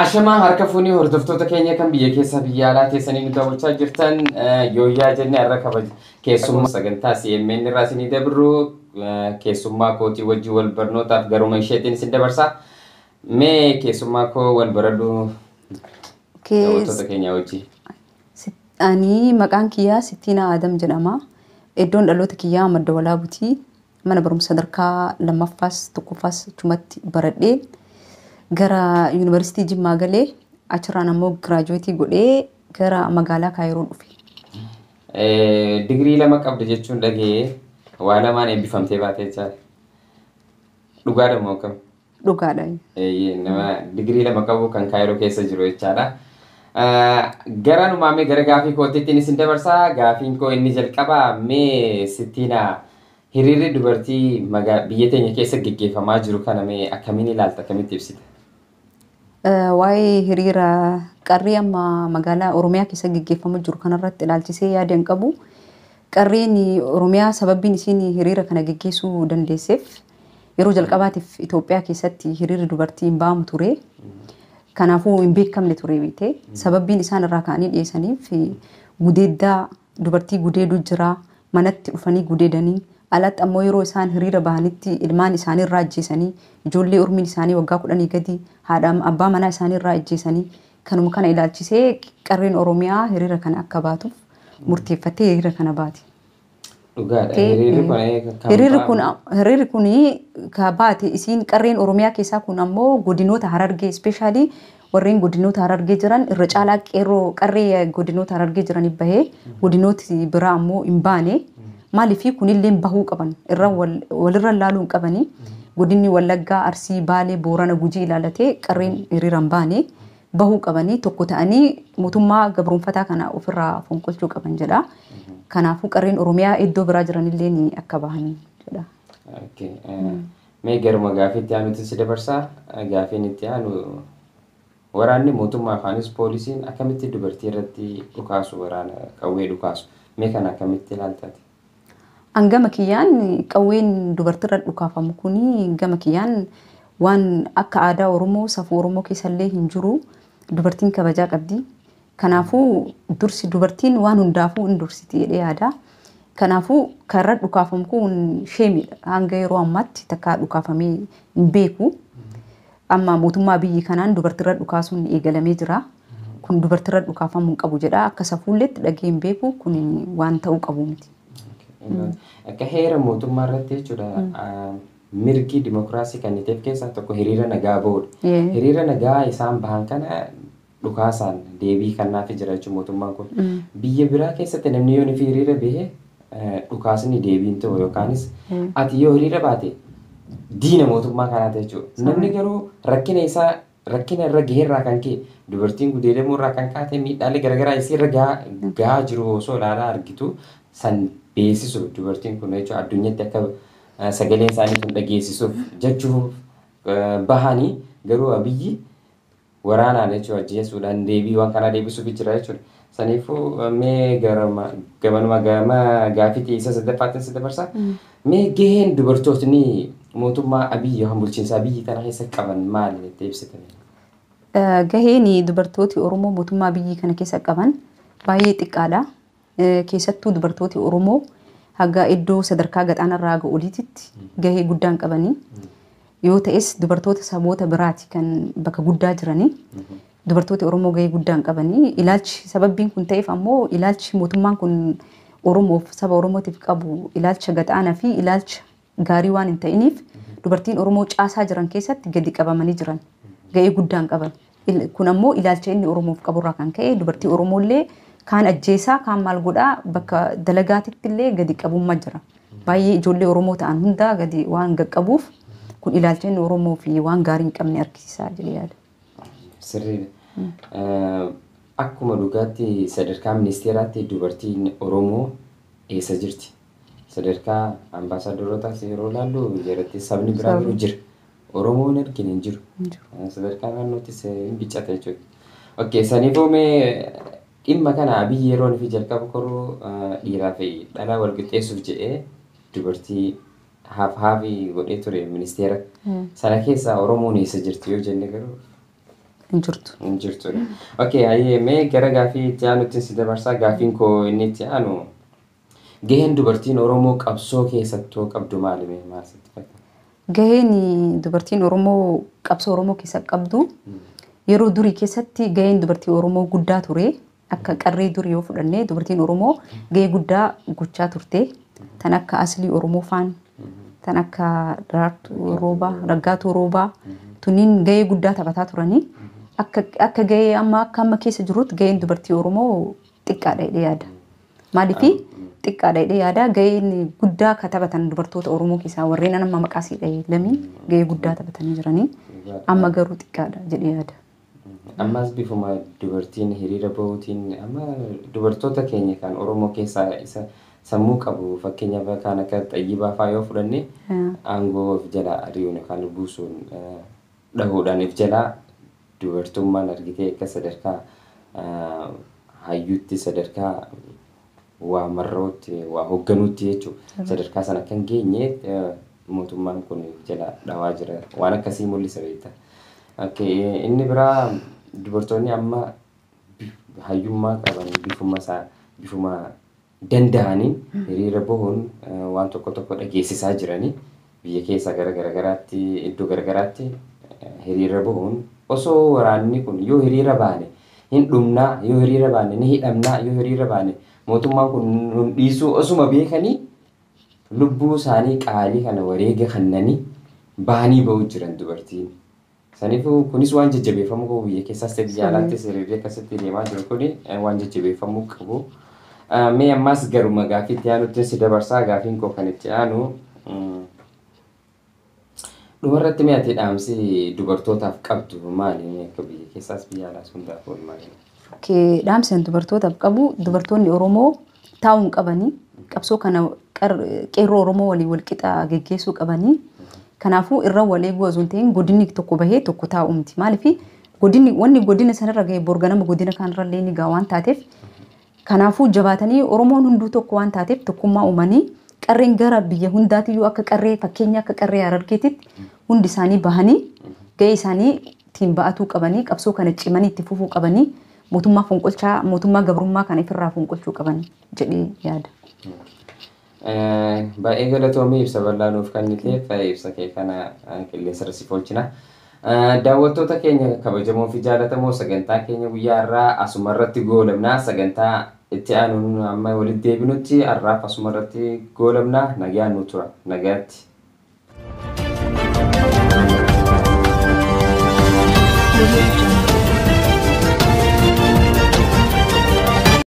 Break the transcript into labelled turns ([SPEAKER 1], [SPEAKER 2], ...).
[SPEAKER 1] Ashamaa harka fuunii hordoftoota keenya kan biyya keessa biyya alaa teessanii nu daawwachaa jirtan yooyyaa jennee har'a kabaja keessummaa sagantaa CMN irraa isinii dabru keessummaa kootii wajjin wal barnootaaf garuma isheetiin isin dabarsaa. Mee keessummaa koo wal baradhu daawwattoota keenya wajjin.
[SPEAKER 2] Ani maqaan kiyyaa Sittiinaa Adam jedhama. Iddoon dhaloota kiyyaa Madda Walaabuutii. Mana barumsa sadarkaa lammaffaas tokkoffaas achumatti baradhee gara yuunivarsiitii Jimmaa galee achirraan ammoo giraajuweetii godhee gara magaalaa Kaayiroo dhufe.
[SPEAKER 1] Digirii lama qabda jechuun dhagee waa lamaan eebbifamtee baatee jira. Dhugaadha moo akkam?
[SPEAKER 2] Dhugaadha.
[SPEAKER 1] Nama digirii lama qabu kan Kaayiroo keessa jiru jechaadha. Gara numaamee gara gaafii kootiittiin isin dabarsaa. Gaafiin koo inni jalqabaa mee Sittiinaa hiriirri dubartii biyya teenya keessa gaggeeffamaa jiru kana mee akkamiin ilaalta, akkamitti ibsita?
[SPEAKER 2] Waa'ee hiriira qarree amma magaalaa Oromiyaa keessa gaggeeffamaa jiru kanarratti ilaalchisee yaada hin qabu. Qarreen Oromiyaa sababbiin isiin hiriira kana gaggeessuu dandeesseef yeroo jalqabaatiif Itoophiyaa keessatti hiriirri dubartii hin ba'amu ture. Kanaafuu hin beekamne ture beekte. Sababbiin isaan irraa ka'anii dhiyeessaniif gudeeddaa dubartii gudeedu jira. Manatti dhufanii gudeedanii alatti ammoo yeroo isaan hiriira bahanitti ilmaan isaanii irraa ajjeesanii ijoollee umriin isaanii waggaa 10 gadi haadha abbaa manaa isaanii irraa ajjeesanii kanuma kana ilaalchisee qarreen Oromiyaa hiriira kana akka baatuuf murteeffattee hiriira kana baati.
[SPEAKER 1] Dhugaadha.
[SPEAKER 2] Hiriirri kun ka baate isiin qarreen Oromiyaa keessaa kun ammoo godinoota Harargee ispeeshaalii warreen godinoota Harargee jiran irra caalaa qeerroo qarree godinoota Harargee jiraniif bahee godinooti biraa ammoo hin baane. Maaliifii kunillee bahuu qaban irra walirra laaluun qabanii godinni Wallaggaa, Arsii, Baalee, Boorana, Gujii ilaalatee qarreen hiriiraan baane bahuu qabanii tokko ta'anii mootummaa gabroonfataa kana ofirraa fonqolchuu qaban jedha. Kanaafuu qarreen Oromiyaa iddoo biraa jiranillee ni akka bahan jedha.
[SPEAKER 1] Mee garuma gaafii itti aanutti si dabarsaa. Gaafiin itti aanu waraanni mootummaa afaanis poolisiin akkamitti dubartii irratti dhukaasu, waraana qawwee dhukaasu. Mee kana akkamitti ilaaltati?
[SPEAKER 2] Gama kiyyaan qawween dubartiirra dhukaafamu kuni gama kiyyaan waan akka aadaa Oromoo safuu Oromoo keessallee hin jiru. Dubartiin kabajaa qabdi. Kanaafuu dursi dubartiin waan hundaafuu hin dursiti jedhee yaada. Kanaafuu karra dhukaafamu kun sheemidha. Hanga yeroo ammaatti takka dhukaafamee hin beeku. Amma mootummaa biyyi kanaan dubartiirra dhukaasuun eegalamee jira. Kun dubartiirra dhukaafamuu hin qabu jedha. Akka safuulleetti dhagee hin beeku kun waan ta'uu qabu miti.
[SPEAKER 1] Akka heera mootummaa irratti jechuudha mirgi dimokiraasii kan iteef keessaa tokko hiriira nagaa bahudha. Hiriira nagaa isaan bahan kana dhukaasaan deebii kannaaf jira jechuudha mootummaan kun. Biyya biraa keessatti namni yoo nufi hiriira bahee dhukaasni deebiin ta'u yookaanis ati yoo hiriira baate diina mootummaa kanaati jechuudha. Namni garuu rakkina isaa rakkina irra gaheerraa kan ka'e dubartiin gudeedamuu irraa kan kaate miidhaalee garaagaraa isii irra gahaa jiru osoo ilaalaa argitu san beeksisu dubartiin kun jechuudha addunyaatti akka sagaleen isaanii kun dhageessisuuf jechuuf bahanii garuu abiyyi waraanaan jechuudha ajjeesuudhaan deebii waan kanaa deebisuuf jira jechuudha. Saniifuu mee gama gaafii isa sadaffaatti si dabarsaa. Mee gaheen dubartootni mootummaa abiyyi yookaan bulchiinsa abiyyi kana keessa qaban maali jettee ibsitanii?
[SPEAKER 2] Gaheen dubartooti Oromoo mootummaa biyyi kana keessa qaban baay'ee xiqqaadha. Keessattuu dubartooti Oromoo haga iddoo sadarkaa gadaanarraa haga oliititti gahee guddaan qabanii yoo ta'es dubartoota saboota biraati kan bakka guddaa jiranii dubartooti Oromoo gahee guddaan qabanii ilaalchi sababbiin kun ta'eef ammoo ilaalchi mootummaan kun Oromoof saba Oromootiif qabu ilaalcha gadaanaa fi ilaalcha gaarii waan hin ta'iniif dubartiin Oromoo caasaa jiran keessatti gadi qabamanii jiran gahee guddaan qaban. Kun ammoo ilaalcha inni Oromoof qaburraa kan ka'e dubartii Oromoollee kaan ajjeesaa kaan maal godhaa bakka dalagaatitti illee gadi qabummaa jira. Baay'ee ijoollee Oromoo ta'an hundaa gadi waan qabuuf kun ilaalcha inni Oromoo fi waan gaarii hin qabne argisiisaa jedhee yaada.
[SPEAKER 1] Sirriidha. Akkuma dhugaatti sadarkaa ministeeraatti dubartiin Oromoo eessa jirti? Sadarkaa ambaasaadarootaas yeroo ilaallu jaratti sabni biraa jiru jira. Oromoon arginu hin jiru. Sadarkaa naannoottis hin biccata jechuudha. Saniifuu mee dhimma kana abiyyi yeroo nufi jalqaba koruu dhiiraa fi dhalaa wal qixxeessuuf jedhee dubartii haaf godhee ture ministeera. Sana keessaa Oromoon eessa jirti yoo jenne garuu
[SPEAKER 2] hin jirtu.
[SPEAKER 1] Hin jirtudha. Okay, hayyee mee gara gaafii itti aanutti si dabarsaa. Gaafiin koo inni itti aanu gaheen dubartiin Oromoo qabsoo keessattuu qabdu maali mee maal sitti fakkaata?
[SPEAKER 2] Gaheen dubartiin Oromoo qabsoo Oromoo keessa qabdu yeroo durii keessatti gaheen dubartii Oromoo guddaa ture. Akka qarree durii yoo fudhannee dubartiin Oromoo gahee guddaa gochaa turte. Tan akka aslii Oromoo faan, tan akka Daraartuu Roobaa, Raggaatuu Roobaa tuniin gahee guddaa taphataa turanii. Akka gahee amma keessa jirutti gaheen dubartii Oromoo xiqqaadha jedhee yaada. Maaliif xiqqaadha jedhee yaada gaheen guddaa ka taphatan dubartoota Oromoo keessaa warreen amma maqaasiidha lamii gahee guddaa taphatanii jiranii. Amma garuu xiqqaadha jedhee yaada.
[SPEAKER 1] Ammas bifuma dubartiin hiriira bahuutiin amma dubartoota keenya kan Oromoo keessaa isa sammuu qabu fakkeenyaaf kan akka Xayyibaa fa'aa yoo fudhanne aangoo of jalaa ari'uun yookaan buusuun dhahuudhaan if jalaa dubartummaan argitee akka sadarkaa hayyuutti sadarkaa waa marrootti waa hoogganuutti jechuudha. Sadarkaa sana kan geenye mootummaan kun jala dhawaa jira waan akkasii mul'isa beekta. Okay, inni biraa dubartoonni amma hayyummaa qaban bifuma danda'aniin hiriira bahuun waan tokko dhageessisaa jiranii biyya keessa garaagaraatti iddoo garaagaraatti hiriira bahuun osoo waraanni kun yoo hiriira baane hin dhumnaa yoo hiriira baane ni hidhamnaa yoo hiriira baane mootummaan kun nun dhiisuu osuma beekanii lubbuu isaanii qaalii kana wareega kannanii bahanii bahuu jiran dubartiin. Saniifuu kunis waan jajjabeeffamuu qabu biyya keessaas ta'e biyya alaattis hiriirri akkasitti deemaa jiru kuni waan jajjabeeffamuu qabu. Mee ammas garuma gaafii itti aanutti si dabarsaa gaafiin koo kan itti aanu dhumarratti mee ati dhaamsi dubartootaaf qabdu maali akka biyya keessaas biyya alaas hundaaf oolu maali?
[SPEAKER 2] Dhaamsi dubartootaaf qabu dubartoonni Oromoo taa'uun qabanii qabsoo kana qeerroo Oromoo waliin wal qixa geggeessuu qabanii. Kanaafuu irra wal eeguu osoo hin ta'in godinni tokko bahee tokko taa'u miti. Maaliif wanni godina sanarra gahee borganama godina kanarra illee ni gaha waan taateef kanaafuu jabaatanii Oromoon hunduu tokko waan taateef tokkummaa uumanii qarreen gara biyya hundaatiyyuu akka qarree fakkeenya akka qarree Harargeetitti hundi isaanii bahanii gahee isaanii ittiin ba'atuu qabanii qabsoo kana cimanii itti fufuu qabanii mootummaa gabrummaa kana ofirraa fonqolchuu qaban jedhee yaada.
[SPEAKER 1] Baay'ee galatoomii ibsa bal'aa nuuf kenniteef ibsa kee kana qilleensa irra si oolchina. Daawwattoota keenya kabajamoo fi jaallatamoo sagantaa keenya guyyaa har'aa asuma irratti goolabna. Sagantaa itti aanuun amma walitti deebinutti har'aaf asuma irratti goolabna. Nagaan nu tura. Nagaatti.